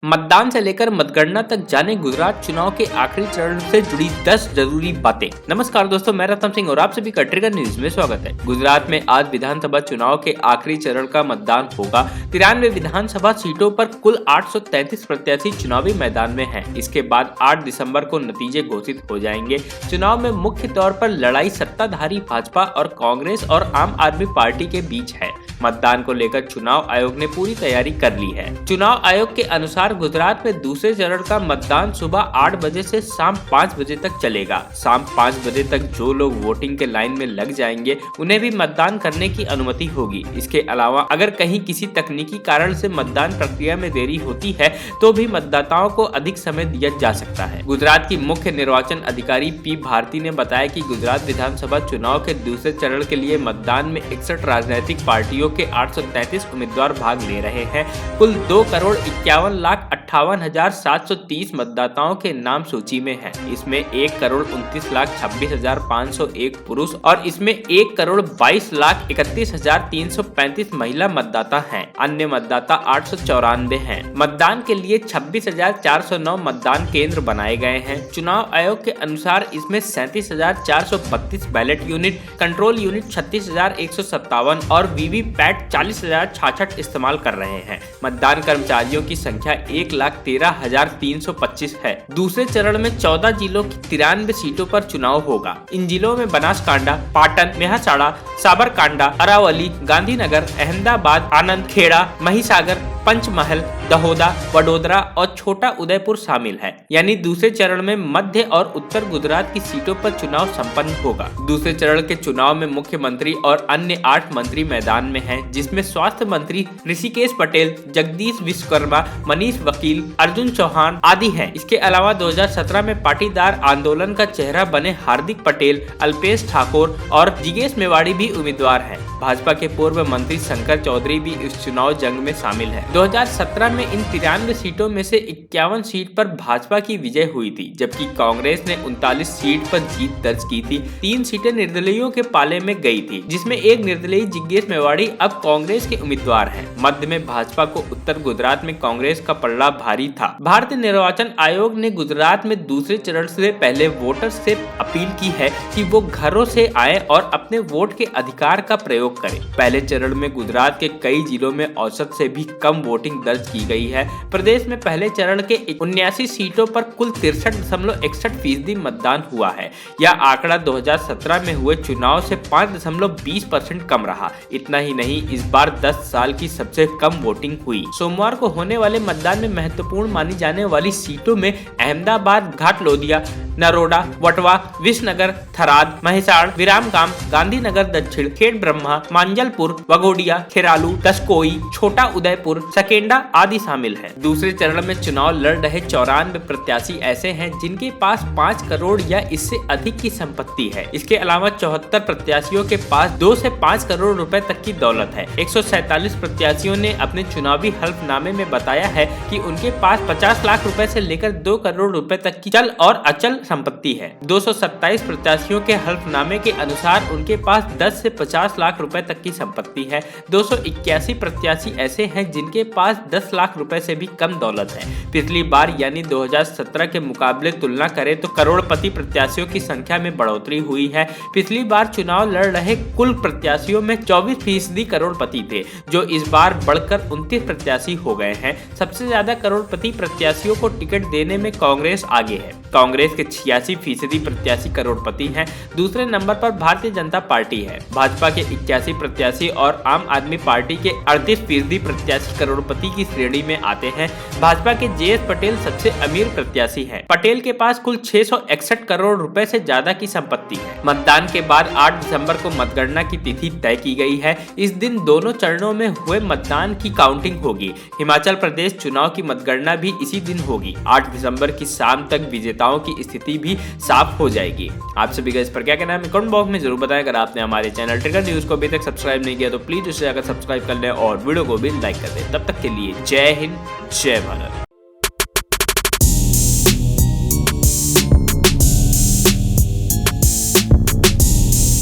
मतदान से लेकर मतगणना तक जाने गुजरात चुनाव के आखिरी चरण से जुड़ी 10 जरूरी बातें। नमस्कार दोस्तों, मैं रतन सिंह और आप सभी का ट्रिगर न्यूज में स्वागत है। गुजरात में आज विधानसभा चुनाव के आखिरी चरण का मतदान होगा। 93 विधानसभा सीटों पर कुल 833 प्रत्याशी चुनावी मैदान में हैं। इसके बाद 8 दिसंबर को नतीजे घोषित हो जाएंगे। चुनाव में मुख्य तौर पर लड़ाई सत्ताधारी भाजपा और कांग्रेस और आम आदमी पार्टी के बीच है। मतदान को लेकर चुनाव आयोग ने पूरी तैयारी कर ली है। चुनाव आयोग के अनुसार गुजरात में दूसरे चरण का मतदान सुबह 8 बजे से शाम 5 बजे तक चलेगा। शाम 5 बजे तक जो लोग वोटिंग के लाइन में लग जाएंगे उन्हें भी मतदान करने की अनुमति होगी। इसके अलावा अगर कहीं किसी तकनीकी कारण से मतदान प्रक्रिया में देरी होती है तो भी मतदाताओं को अधिक समय दिया जा सकता है। गुजरात की मुख्य निर्वाचन अधिकारी पी भारती ने बताया कि गुजरात विधानसभा चुनाव के दूसरे चरण के लिए मतदान में 61 राजनीतिक पार्टियों के 833 उम्मीदवार भाग ले रहे हैं। कुल 2,51,58,730 मतदाताओं के नाम सूची में हैं। इसमें 1,29,26,501 पुरुष और इसमें 1,22,31,335 महिला मतदाता हैं। अन्य मतदाता 894 हैं। मतदान के लिए 26,409 मतदान केंद्र बनाए गए हैं। चुनाव आयोग के अनुसार इसमें 37,432 बैलेट यूनिट, कंट्रोल यूनिट 36,157 और वीवीपैट 40,066 इस्तेमाल कर रहे हैं। मतदान कर्मचारियों की संख्या 1,13,325 है। दूसरे चरण में 14 जिलों की 93 सीटों पर चुनाव होगा। इन जिलों में बनासकांडा, पाटन, मेहसाणा, साबरकांडा, अरावली, गांधीनगर, अहमदाबाद, आनंद, खेड़ा, महिसागर, पंचमहल, दहोदा, वडोदरा और छोटा उदयपुर शामिल है। यानी दूसरे चरण में मध्य और उत्तर गुजरात की सीटों पर चुनाव संपन्न होगा। दूसरे चरण के चुनाव में मुख्यमंत्री और अन्य 8 मंत्री मैदान में हैं, जिसमें स्वास्थ्य मंत्री ऋषिकेश पटेल, जगदीश विश्वकर्मा, मनीष वकील, अर्जुन चौहान आदि हैं। इसके अलावा 2017 में पाटीदार आंदोलन का चेहरा बने हार्दिक पटेल, अल्पेश ठाकुर और जिगेश मेवाड़ी भी उम्मीदवार हैं। भाजपा के पूर्व मंत्री शंकर चौधरी भी इस चुनाव जंग में शामिल है। 2017 में इन 93 सीटों में से 51 सीट पर भाजपा की विजय हुई थी, जबकि कांग्रेस ने 39 सीट पर जीत दर्ज की थी। 3 सीटें निर्दलीयों के पाले में गई थी, जिसमें एक निर्दलीय जिग्नेश मेवाड़ी अब कांग्रेस के उम्मीदवार हैं। मध्य में भाजपा को, उत्तर गुजरात में कांग्रेस का पलड़ा भारी था। भारतीय निर्वाचन आयोग ने गुजरात में दूसरे चरण से पहले वोटर्स से अपील की है कि वो घरों से आए और अपने वोट के अधिकार का प्रयोग करें। पहले चरण में गुजरात के कई जिलों में औसत से भी कम वोटिंग दर्ज की गई है। प्रदेश में पहले चरण के 79 सीटों पर कुल 63.61% मतदान हुआ है। यह आंकड़ा 2017 में हुए चुनाव से 5.20% कम रहा। इतना ही नहीं, इस बार 10 साल की सबसे कम वोटिंग हुई। सोमवार को होने वाले मतदान में महत्वपूर्ण मानी जाने वाली सीटों में अहमदाबाद, घाटलोदिया, नरोडा, वटवा, विसनगर, थराद, महिसार, विरामगाम, गांधीनगर दक्षिण, खेड़ ब्रह्मा, मांजलपुर, वघोडिया, खेरालू, दसकोई, छोटा उदयपुर, सकेंडा आदि शामिल हैं। दूसरे चरण में चुनाव लड़ रहे 94 प्रत्याशी ऐसे हैं जिनके पास 5 करोड़ या इससे अधिक की संपत्ति है। इसके अलावा 74 प्रत्याशियों के पास 2 से 5 करोड़ रुपए तक की दौलत है। 147 प्रत्याशियों ने अपने चुनावी हल्फनामे में बताया है कि उनके पास 50 लाख रुपए से लेकर 2 करोड़ रुपए तक की चल और अचल संपत्ति है। 227 प्रत्याशियों के हल्फनामे के अनुसार उनके पास 10 से 50 लाख रुपए तक की संपत्ति है। 281 प्रत्याशी ऐसे हैं जिनके पास 10 लाख रुपए से भी कम दौलत है। पिछली बार यानी 2017 के मुकाबले तुलना करें तो करोड़पति प्रत्याशियों की संख्या में बढ़ोतरी हुई है। पिछली बार चुनाव लड़ रहे कुल प्रत्याशियों में 24% करोड़पति थे, जो इस बार बढ़कर 29 प्रत्याशी हो गए हैं। सबसे ज्यादा करोड़पति प्रत्याशियों को टिकट देने में कांग्रेस आगे है। कांग्रेस के 86% प्रत्याशी करोड़पति हैं। दूसरे नंबर पर भारतीय जनता पार्टी है। भाजपा के 81 प्रत्याशी और आम आदमी पार्टी के 38% प्रत्याशी करोड़पति की श्रेणी में आते हैं। भाजपा के जेएस पटेल सबसे अमीर प्रत्याशी हैं। पटेल के पास कुल 661 करोड़ रुपए से ज्यादा की संपत्ति है। मतदान के बाद 8 दिसंबर को मतगणना की तिथि तय की गई है। इस दिन दोनों चरणों में हुए मतदान की काउंटिंग होगी। हिमाचल प्रदेश चुनाव की मतगणना भी इसी दिन होगी। 8 दिसंबर की शाम तक विजेताओं की स्थिति भी साफ हो जाएगी। आप सभी का इस पर क्या कहना है कमेंट बॉक्स में जरूर बताएं। अगर आपने हमारे चैनल ट्रिगर न्यूज को अभी तक सब्सक्राइब नहीं किया तो प्लीज उसे जाकर सब्सक्राइब कर लें और वीडियो को भी लाइक कर दें। तब तक के लिए जय हिंद, जय भारत।